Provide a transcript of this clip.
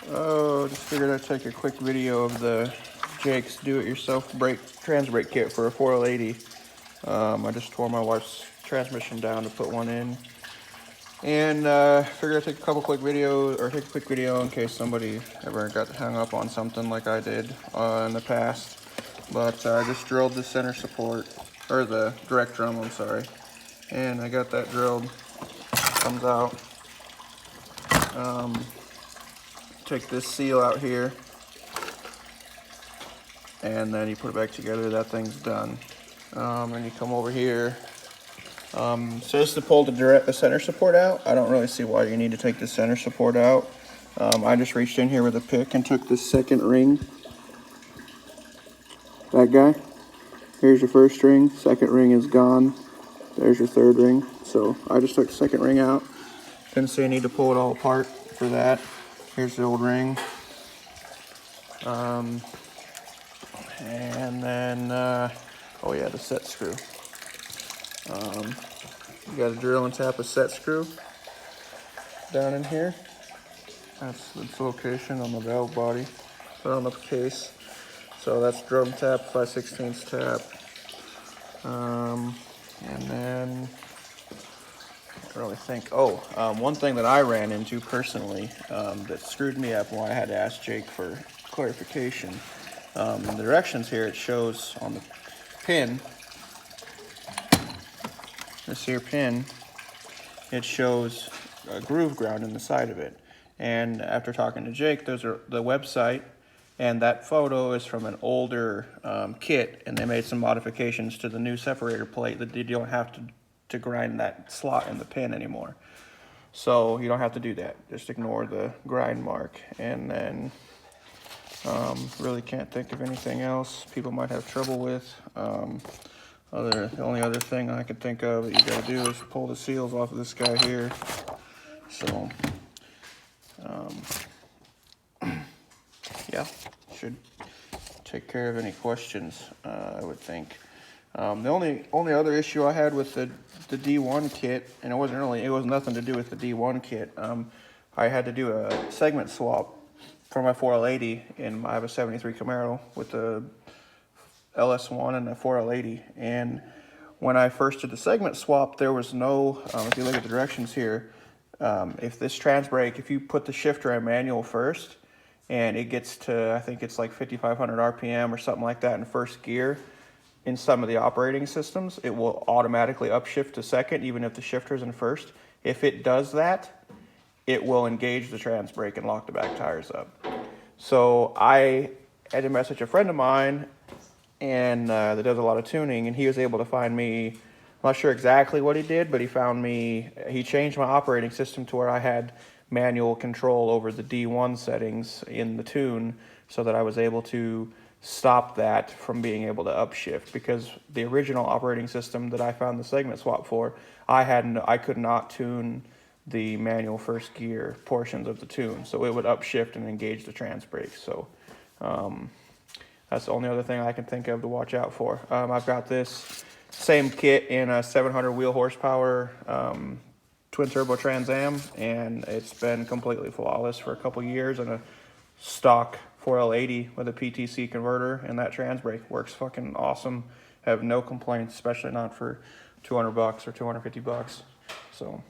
Oh, just figured I'd take a quick video of the Jake's do-it-yourself trans brake kit for a 4L80. I just tore my wife's transmission down to put one in, and figured I'd take a quick video in case somebody ever got hung up on something like I did in the past. But I just drilled the center support, or the direct drum, I'm sorry, and I got that drilled. Comes out. Take this seal out here, and then you put it back together. That thing's done. And you come over here. Says to pull the center support out. I don't really see why you need to take the center support out. I just reached in here with a pick and took the second ring. That guy. Here's your first ring. Second ring is gone. There's your third ring. So I just took the second ring out. Didn't see a need to pull it all apart for that. Here's the old ring. And then, oh yeah, the set screw. You got to drill and tap a set screw down in here. That's its location on the valve body, or on the case. So that's drum tap, 5/16 tap. And then, I really think, one thing that I ran into personally that screwed me up, why I had to ask Jake for clarification. The directions here, it shows on the pin, this here pin, it shows a groove ground in the side of it. And after talking to Jake, those are the website, and that photo is from an older kit, and they made some modifications to the new separator plate that you don't have to grind that slot in the pin anymore. So you don't have to do that. Just ignore the grind mark. And then really can't think of anything else people might have trouble with. The only other thing I could think of that you gotta do is pull the seals off of this guy here. So yeah, should take care of any questions, I would think. The only other issue I had with the D1 kit, and it was nothing to do with the D1 kit. I had to do a segment swap for my 4L80, and I have a 73 Camaro with the LS1 and a 4L80. And when I first did the segment swap, there was no, if you look at the directions here, if this trans brake, if you put the shifter in manual first, and it gets to, I think it's like 5,500 RPM or something like that in first gear, in some of the operating systems, it will automatically upshift to second, even if the shifter's in first. If it does that, it will engage the trans brake and lock the back tires up. So I had to message a friend of mine and that does a lot of tuning, and he was able to find me, I'm not sure exactly what he did, but he changed my operating system to where I had manual control over the D1 settings in the tune, so that I was able to stop that from being able to upshift, because the original operating system that I found the segment swap for, I could not tune the manual first gear portions of the tune, so it would upshift and engage the trans brake. So that's the only other thing I can think of to watch out for. I've got this same kit in a 700 wheel horsepower twin turbo Trans Am, and it's been completely flawless for a couple years, and a stock 4L80 with a PTC converter, and that trans brake works fucking awesome. Have no complaints, especially not for $200 or $250. So